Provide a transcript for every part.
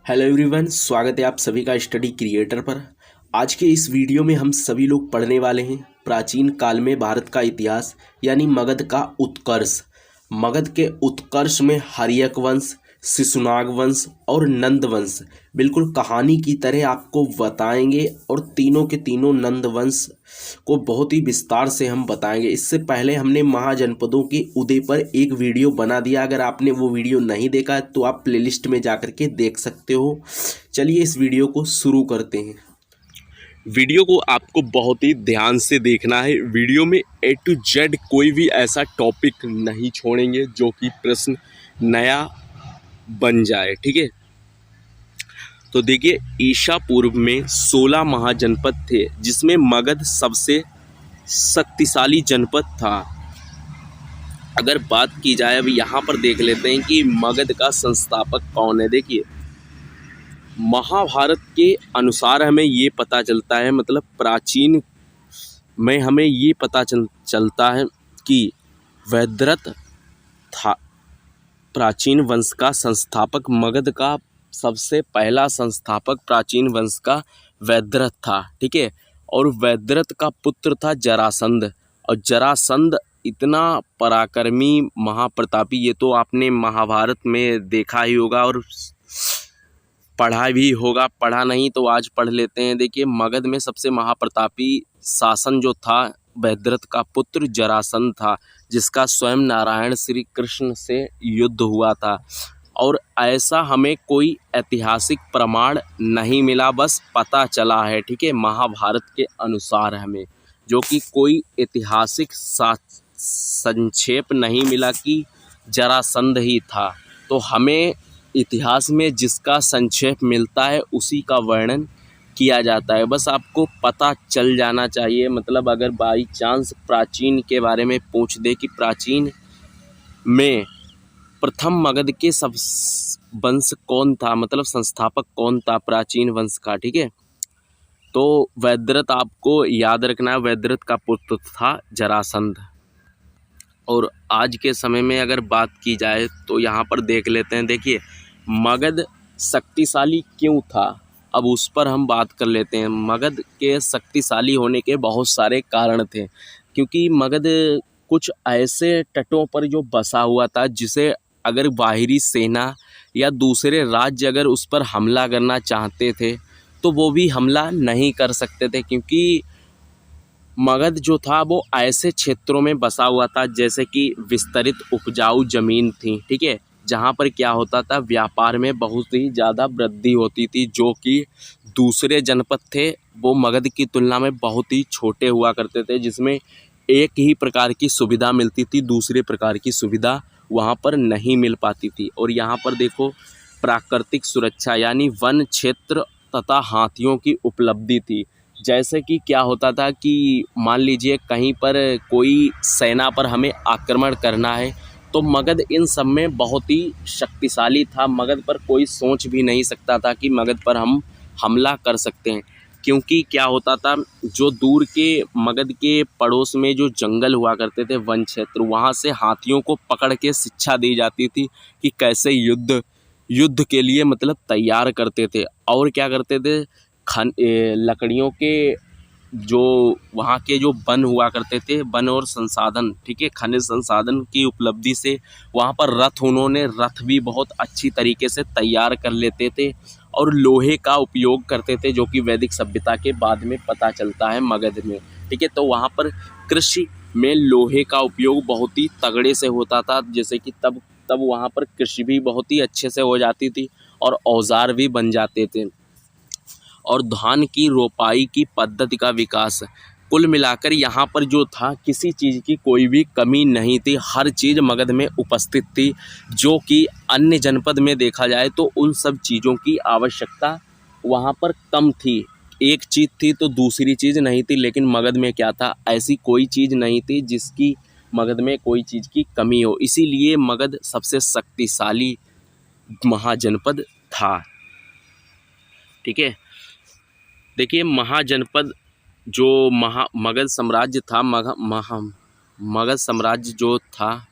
Hello everyone, स्वागत है आप सभी का स्टडी क्रिएटर पर। आज के इस वीडियो में हम सभी लोग पढ़ने वाले हैं प्राचीन काल में भारत का इतिहास यानी मगध का उत्कर्ष। मगध के उत्कर्ष में हर्यक वंश, शिशुनाग वंश और नंद वंश बिल्कुल कहानी की तरह आपको बताएंगे और तीनों के तीनों नंद वंश को बहुत ही विस्तार से हम बताएंगे। इससे पहले हमने महाजनपदों के उदय पर एक वीडियो बना दिया, अगर आपने वो वीडियो नहीं देखा है तो आप प्लेलिस्ट में जाकर के देख सकते हो। चलिए इस वीडियो को शुरू करते हैं। वीडियो को आपको बहुत ही ध्यान से देखना है। वीडियो में A to Z कोई भी ऐसा टॉपिक नहीं छोड़ेंगे जो कि प्रश्न नया बन जाए, ठीक है। तो देखिए, ईसा पूर्व में 16 महाजनपद थे जिसमें मगध सबसे शक्तिशाली जनपद था। अगर बात की जाए, अब यहाँ पर देख लेते हैं कि मगध का संस्थापक कौन है। देखिए, महाभारत के अनुसार हमें ये पता चलता है, मतलब प्राचीन में हमें ये पता चलता है कि वैद्रथ था प्राचीन वंश का संस्थापक। मगध का सबसे पहला संस्थापक प्राचीन वंश का वैद्रथ था, ठीक है। और वैद्रथ का पुत्र था जरासंध, और जरासंध इतना पराक्रमी महाप्रतापी, ये तो आपने महाभारत में देखा ही होगा और पढ़ा भी होगा, पढ़ा नहीं तो आज पढ़ लेते हैं। देखिए, मगध में सबसे महाप्रतापी शासन जो था वैद्रथ का पुत्र जरासंध था, जिसका स्वयं नारायण श्री कृष्ण से युद्ध हुआ था। और ऐसा हमें कोई ऐतिहासिक प्रमाण नहीं मिला, बस पता चला है, ठीक है, महाभारत के अनुसार हमें, जो कि कोई ऐतिहासिक संक्षेप नहीं मिला कि जरासंध ही था। तो हमें इतिहास में जिसका संक्षेप मिलता है उसी का वर्णन किया जाता है, बस आपको पता चल जाना चाहिए। मतलब अगर बाई चांस प्राचीन के बारे में पूछ दे कि प्राचीन में प्रथम मगध के सब वंश कौन था, मतलब संस्थापक कौन था प्राचीन वंश का, ठीक है, तो वैद्रथ आपको याद रखना है। वैद्रथ का पुत्र था जरासंध। और आज के समय में अगर बात की जाए तो यहाँ पर देख लेते हैं। देखिए, मगध शक्तिशाली क्यों था, अब उस पर हम बात कर लेते हैं। मगध के शक्तिशाली होने के बहुत सारे कारण थे, क्योंकि मगध कुछ ऐसे तटों पर जो बसा हुआ था जिसे अगर बाहरी सेना या दूसरे राज्य अगर उस पर हमला करना चाहते थे तो वो भी हमला नहीं कर सकते थे, क्योंकि मगध जो था वो ऐसे क्षेत्रों में बसा हुआ था जैसे कि विस्तरित उपजाऊ जमीन थी, ठीक है, जहाँ पर क्या होता था, व्यापार में बहुत ही ज़्यादा वृद्धि होती थी। जो कि दूसरे जनपद थे वो मगध की तुलना में बहुत ही छोटे हुआ करते थे, जिसमें एक ही प्रकार की सुविधा मिलती थी, दूसरे प्रकार की सुविधा वहाँ पर नहीं मिल पाती थी। और यहाँ पर देखो, प्राकृतिक सुरक्षा यानी वन क्षेत्र तथा हाथियों की उपलब्धि थी। जैसे कि क्या होता था कि मान लीजिए कहीं पर कोई सेना पर हमें आक्रमण करना है तो मगध इन सब में बहुत ही शक्तिशाली था। मगध पर कोई सोच भी नहीं सकता था कि मगध पर हम हमला कर सकते हैं, क्योंकि क्या होता था, जो दूर के मगध के पड़ोस में जो जंगल हुआ करते थे, वन क्षेत्र, वहाँ से हाथियों को पकड़ के शिक्षा दी जाती थी कि कैसे युद्ध के लिए मतलब तैयार करते थे। और क्या करते थे, लकड़ियों के जो वहाँ के जो वन हुआ करते थे, वन और संसाधन, ठीक है, खनिज संसाधन की उपलब्धि से वहाँ पर उन्होंने रथ भी बहुत अच्छी तरीके से तैयार कर लेते थे और लोहे का उपयोग करते थे, जो कि वैदिक सभ्यता के बाद में पता चलता है मगध में, ठीक है। तो वहाँ पर कृषि में लोहे का उपयोग बहुत ही तगड़े से होता था, जैसे कि तब वहाँ पर कृषि भी बहुत ही अच्छे से हो जाती थी और औजार भी बन जाते थे। और धान की रोपाई की पद्धति का विकास, कुल मिलाकर यहाँ पर जो था, किसी चीज़ की कोई भी कमी नहीं थी, हर चीज़ मगध में उपस्थित थी, जो कि अन्य जनपद में देखा जाए तो उन सब चीज़ों की आवश्यकता वहाँ पर कम थी। एक चीज़ थी तो दूसरी चीज़ नहीं थी, लेकिन मगध में क्या था, ऐसी कोई चीज़ नहीं थी जिसकी मगध में कोई चीज़ की कमी हो। इसीलिए मगध सबसे शक्तिशाली महाजनपद था, ठीक है। देखिए, महाजनपद जो मगध साम्राज्य था, मगध साम्राज्य जो था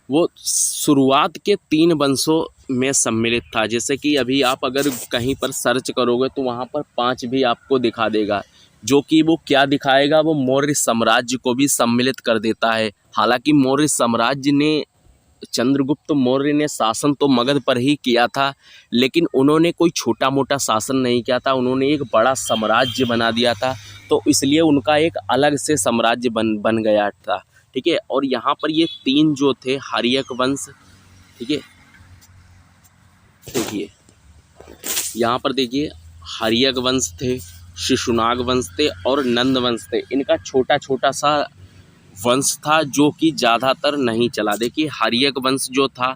वो शुरुआत के 3 वंशों में सम्मिलित था। जैसे कि अभी आप अगर कहीं पर सर्च करोगे तो वहाँ पर 5 भी आपको दिखा देगा, जो कि वो क्या दिखाएगा, वो मौर्य साम्राज्य को भी सम्मिलित कर देता है। हालांकि मौर्य साम्राज्य ने, चंद्रगुप्त मौर्य ने शासन तो मगध पर ही किया था, लेकिन उन्होंने कोई छोटा मोटा शासन नहीं किया था, उन्होंने एक बड़ा साम्राज्य बना दिया था। तो इसलिए उनका एक अलग से साम्राज्य बन गया था। ठीक है, और यहाँ पर ये 3 जो थे, हर्यक वंश, ठीक है, देखिए यहाँ पर देखिए हर्यक वंश थे, शिशुनाग वंश थे और नंद वंश थे। इनका छोटा छोटा सा वंश था जो कि ज़्यादातर नहीं चला। देखिए हर्यक वंश जो था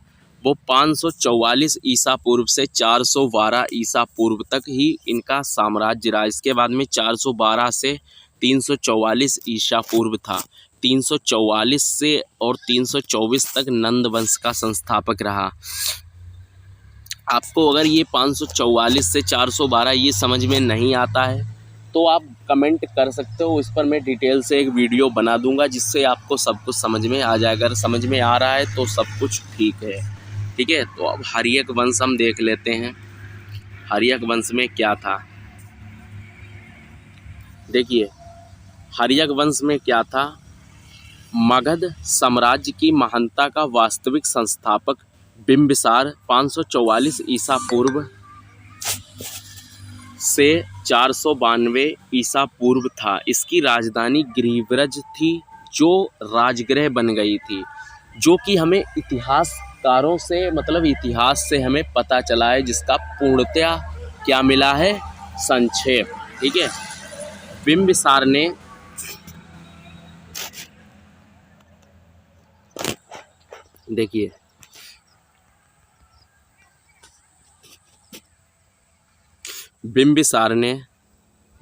वो 544 ईसा पूर्व से 412 ईसा पूर्व तक ही इनका साम्राज्य रहा। इसके बाद में 412 से 344 ईसा पूर्व था। 344 से और 324 तक नंद वंश का संस्थापक रहा। आपको अगर ये 544 से 412 ये समझ में नहीं आता है तो आप कमेंट कर सकते हो, इस पर मैं डिटेल से एक वीडियो बना दूंगा जिससे आपको सब कुछ समझ में आ जाएगा। अगर समझ में आ रहा है तो सब कुछ ठीक है। ठीक है, तो अब हर्यक वंश हम देख लेते हैं। हर्यक वंश में क्या था, देखिए हर्यक वंश में क्या था। मगध साम्राज्य की महानता का वास्तविक संस्थापक बिंबिसार 544 ईसा पूर्व से 492 ईसा पूर्व था। इसकी राजधानी गिरिव्रज थी जो राजगृह बन गई थी, जो कि हमें इतिहासकारों से, मतलब इतिहास से हमें पता चला है, जिसका पूर्णतया क्या मिला है, संक्षेप। ठीक है, बिंबिसार ने देखिए बिंबिसार ने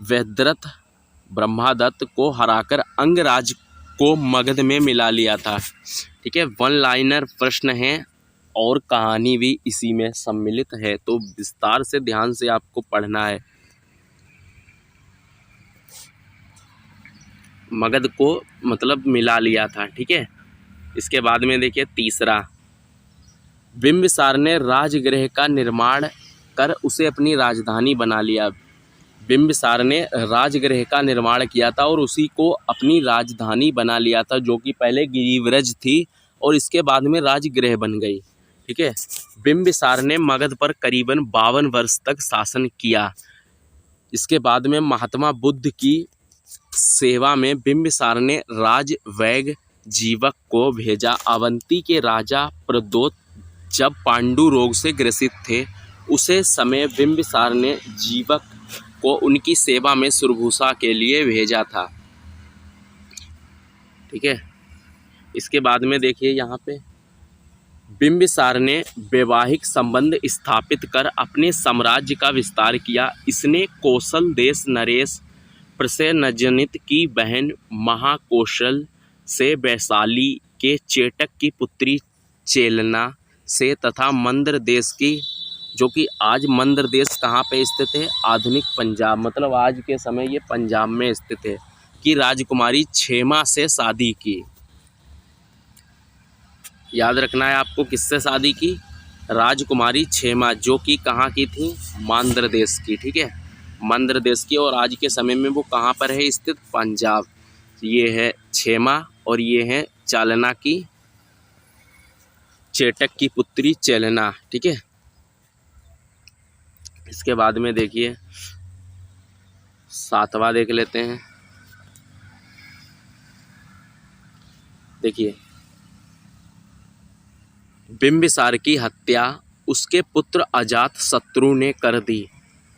वैद्यरथ ब्रह्मादत्त को हराकर अंगराज को मगध में मिला लिया था। ठीक है, 1 लाइनर प्रश्न है और कहानी भी इसी में सम्मिलित है, तो विस्तार से ध्यान से आपको पढ़ना है। मगध को मतलब मिला लिया था। ठीक है, इसके बाद में देखिए तीसरा, बिंबिसार ने राजगृह का निर्माण कर उसे अपनी राजधानी बना लिया। बिंबिसार ने राजगृह का निर्माण किया था और उसी को अपनी राजधानी बना लिया था, जो कि पहले गिरिव्रज थी और इसके बाद में राजगृह बन गई। ठीक है, बिंबिसार ने मगध पर करीबन 52 वर्ष तक शासन किया। इसके बाद में महात्मा बुद्ध की सेवा में बिंबिसार ने राजवैग जीवक को भेजा। अवंती के राजा प्रदोत जब पांडु रोग से ग्रसित थे, उसे समय बिंबिसार ने जीवक को उनकी सेवा में सुरभूषा के लिए भेजा था। ठीक है, इसके बाद में देखिए यहाँ पे बिंबिसार ने वैवाहिक संबंध स्थापित कर अपने साम्राज्य का विस्तार किया। इसने कौशल देश नरेश प्रसेनजनित की बहन महाकौशल से वैशाली के चेटक की पुत्री चेलना से तथा मंद्र देश की, जो कि आज मंद्र देश कहाँ पे स्थित है, आधुनिक पंजाब, मतलब आज के समय ये पंजाब में स्थित है, की राजकुमारी क्षेमा से शादी की। याद रखना है आपको, किससे शादी की, राजकुमारी क्षेमा, जो कि कहाँ की थी, मंद्र देश की। ठीक है, मंद्र देश की, और आज के समय में वो कहाँ पर है स्थित, पंजाब। ये है क्षेमा और ये है चालना की, चेटक की पुत्री चेलना। ठीक है, इसके बाद में देखिए 7वां देख लेते हैं। देखिए बिंबिसार की हत्या उसके पुत्र अजात शत्रु ने कर दी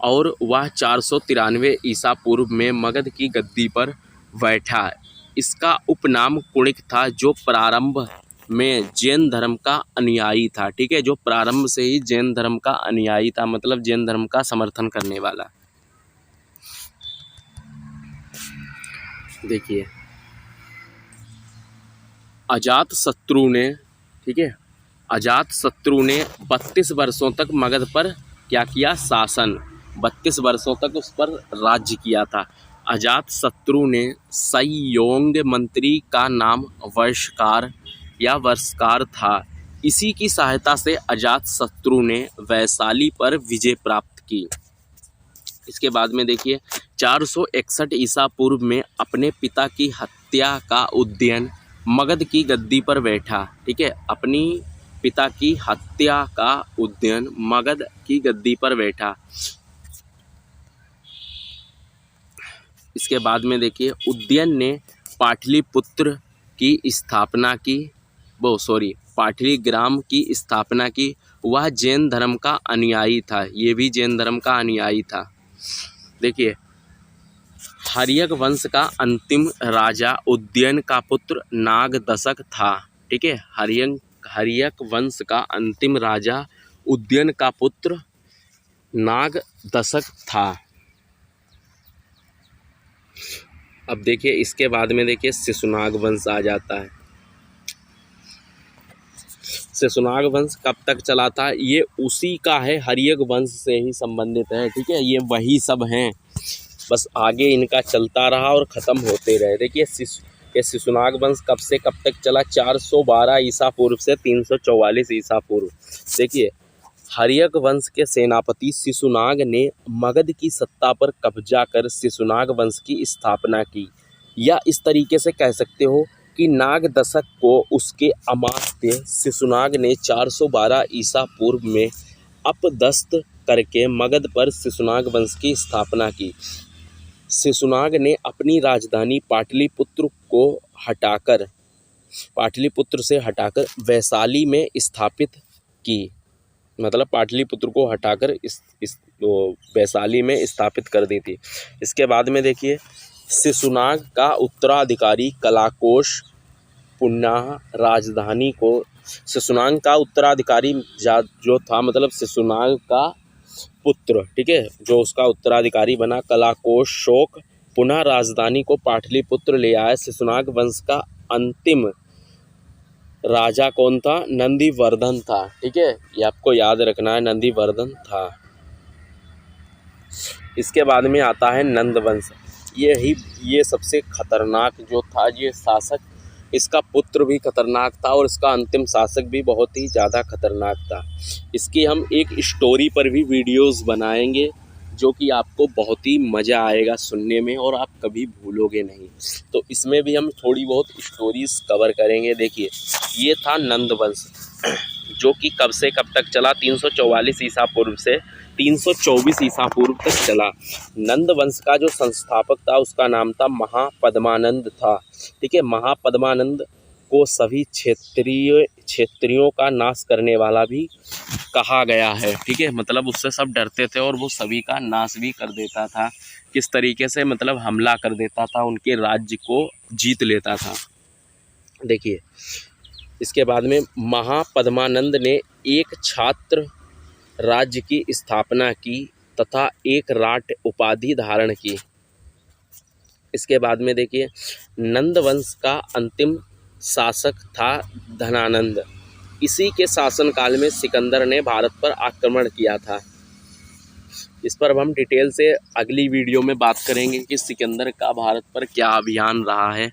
और वह 493 ईसा पूर्व में मगध की गद्दी पर बैठा। इसका उपनाम कुणिक था, जो प्रारंभ में जैन धर्म का अनुयायी था। ठीक है, जो प्रारंभ से ही जैन धर्म का अनुयायी था, मतलब जैन धर्म का समर्थन करने वाला। देखिए अजात शत्रु ने, ठीक है, अजात शत्रु ने 32 वर्षों तक मगध पर क्या किया, शासन, 32 वर्षों तक उस पर राज्य किया था। अजात शत्रु ने सयोंग मंत्री का नाम वर्षकार या वर्षकार था। इसी की सहायता से अजातशत्रु ने वैशाली पर विजय प्राप्त की। इसके बाद में देखिए 461 ईसा पूर्व में अपने पिता की हत्या का उद्यन मगध की गद्दी पर बैठा। ठीक है, अपनी पिता की हत्या का उद्यन मगध की गद्दी पर बैठा। इसके बाद में देखिए उद्यन ने पाटलिपुत्र की स्थापना की, पाटलीग्राम की स्थापना की। वह जैन धर्म का अनुयायी था, ये भी जैन धर्म का अनुयायी था। देखिए हर्यक वंश का अंतिम राजा उद्यन का पुत्र नागदशक था। ठीक है, हर्यक वंश का अंतिम राजा उद्यन का पुत्र नागदशक था। अब देखिए इसके बाद में देखिए शिशुनाग वंश आ जाता है। शिशुनाग वंश कब तक चला था? ये उसी का है, हर्यक वंश से ही संबंधित है। ठीक है, ये वही सब हैं, बस आगे इनका चलता रहा और ख़त्म होते रहे। देखिए शिशुनाग वंश कब से कब तक चला? 412 ईसा पूर्व से 344 ईसा पूर्व। देखिए हर्यक वंश के सेनापति शिशुनाग ने मगध की सत्ता पर कब्जा कर शिशुनाग वंश की स्थापना की, या इस तरीके से कह सकते हो कि नागदशक को उसके अमात्य शिशुनाग ने 412 ईसा पूर्व में अपदस्थ करके मगध पर शिशुनाग वंश की स्थापना की। शिशुनाग ने अपनी राजधानी पाटलिपुत्र से हटाकर वैशाली में स्थापित की। मतलब पाटलिपुत्र को हटाकर इस वैशाली में स्थापित कर दी थी। इसके बाद में देखिए शिशुनाग का उत्तराधिकारी कलाकोश पुनः राजधानी को, शिशुनाग का उत्तराधिकारी जो था, मतलब शिशुनाग का पुत्र, ठीक है, जो उसका उत्तराधिकारी बना, कलाकोश शोक पुनः राजधानी को पाटलिपुत्र ले आया। शिशुनाग वंश का अंतिम राजा कौन था? नंदीवर्धन था। ठीक है, ये आपको याद रखना है, नंदीवर्धन था। इसके बाद में आता है नंद वंश। ये सबसे खतरनाक जो था ये शासक, इसका पुत्र भी खतरनाक था और इसका अंतिम शासक भी बहुत ही ज़्यादा खतरनाक था। इसकी हम एक स्टोरी पर भी वीडियोस बनाएंगे जो कि आपको बहुत ही मज़ा आएगा सुनने में और आप कभी भूलोगे नहीं। तो इसमें भी हम थोड़ी बहुत स्टोरीज कवर करेंगे। देखिए ये था नंद वंश जो कि कब से कब तक चला? 344 ईसा पूर्व से 324 ईसा पूर्व तक चला। नंद वंश का जो संस्थापक था उसका नाम था महापद्मानंद था। ठीक है, महापद्मानंद को सभी क्षेत्रियों का नाश करने वाला भी कहा गया है। ठीक है, मतलब उससे सब डरते थे और वो सभी का नाश भी कर देता था। किस तरीके से? मतलब हमला कर देता था, उनके राज्य को जीत लेता था। देखिए इसके बाद में महापद्मानंद ने एक छात्र राज्य की स्थापना की तथा एक राट उपाधि धारण की। इसके बाद में देखिए नंद वंश का अंतिम शासक था धनानंद। इसी के शासनकाल में सिकंदर ने भारत पर आक्रमण किया था। इस पर अब हम डिटेल से अगली वीडियो में बात करेंगे कि सिकंदर का भारत पर क्या अभियान रहा है।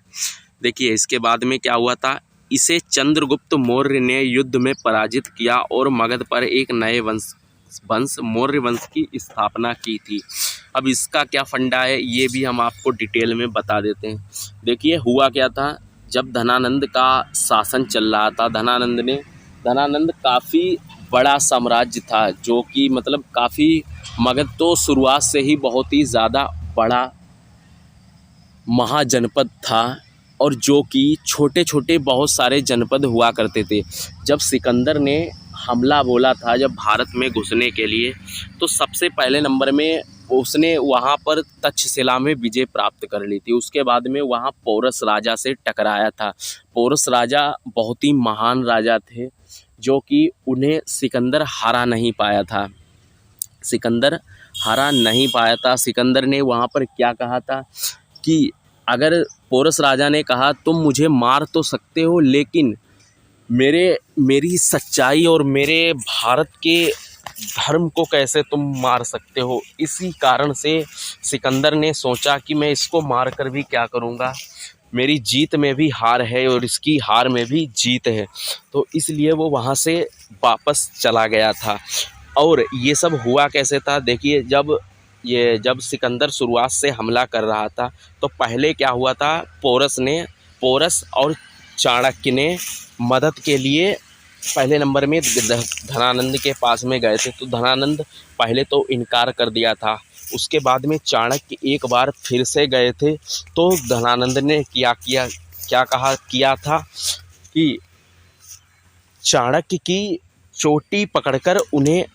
देखिए इसके बाद में क्या हुआ था, इसे चंद्रगुप्त मौर्य ने युद्ध में पराजित किया और मगध पर एक नए वंश मौर्य वंश की स्थापना की थी। अब इसका क्या फंडा है ये भी हम आपको डिटेल में बता देते हैं। देखिए हुआ क्या था, जब धनानंद का शासन चल रहा था, धनानंद काफ़ी बड़ा साम्राज्य था जो कि मतलब काफ़ी, मगध तो शुरुआत से ही बहुत ही ज़्यादा बड़ा महाजनपद था और जो कि छोटे छोटे बहुत सारे जनपद हुआ करते थे। जब सिकंदर ने हमला बोला था जब भारत में घुसने के लिए, तो सबसे पहले नंबर में उसने वहाँ पर तक्षशिला में विजय प्राप्त कर ली थी। उसके बाद में वहाँ पौरस राजा से टकराया था। पौरस राजा बहुत ही महान राजा थे जो कि उन्हें सिकंदर हरा नहीं पाया था। सिकंदर ने वहाँ पर क्या कहा था कि अगर पौरस राजा ने कहा तुम मुझे मार तो सकते हो लेकिन मेरी सच्चाई और मेरे भारत के धर्म को कैसे तुम मार सकते हो। इसी कारण से सिकंदर ने सोचा कि मैं इसको मार कर भी क्या करूँगा, मेरी जीत में भी हार है और इसकी हार में भी जीत है। तो इसलिए वो वहाँ से वापस चला गया था। और ये सब हुआ कैसे था, देखिए जब सिकंदर शुरुआत से हमला कर रहा था तो पहले क्या हुआ था, पोरस और चाणक्य ने मदद के लिए पहले नंबर में धनानंद के पास में गए थे। तो धनानंद पहले तो इनकार कर दिया था। उसके बाद में चाणक्य एक बार फिर से गए थे तो धनानंद ने किया था कि चाणक्य की चोटी पकड़कर उन्हें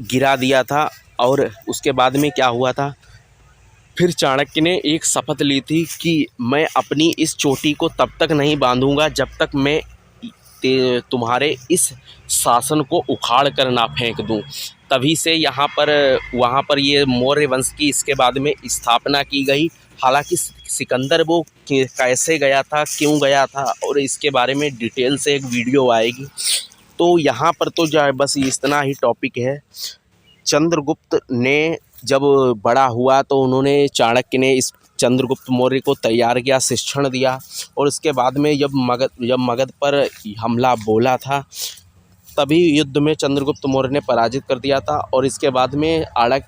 गिरा दिया था। और उसके बाद में क्या हुआ था, फिर चाणक्य ने एक शपथ ली थी कि मैं अपनी इस चोटी को तब तक नहीं बांधूंगा जब तक मैं तुम्हारे इस शासन को उखाड़ कर ना फेंक दूं। तभी से वहाँ पर ये मौर्य वंश की इसके बाद में स्थापना की गई। हालांकि सिकंदर वो कैसे गया था, क्यों गया था, और इसके बारे में डिटेल से एक वीडियो आएगी। तो यहाँ पर तो जो है बस इतना ही टॉपिक है। चंद्रगुप्त ने जब बड़ा हुआ तो उन्होंने चाणक्य ने इस चंद्रगुप्त मौर्य को तैयार किया, शिक्षण दिया। और उसके बाद में जब मगध पर हमला बोला था तभी युद्ध में चंद्रगुप्त मौर्य ने पराजित कर दिया था। और इसके बाद में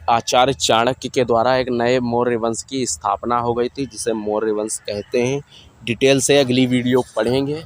आचार्य चाणक्य के द्वारा एक नए मौर्य वंश की स्थापना हो गई थी जिसे मौर्य वंश कहते हैं। डिटेल से अगली वीडियो पढ़ेंगे।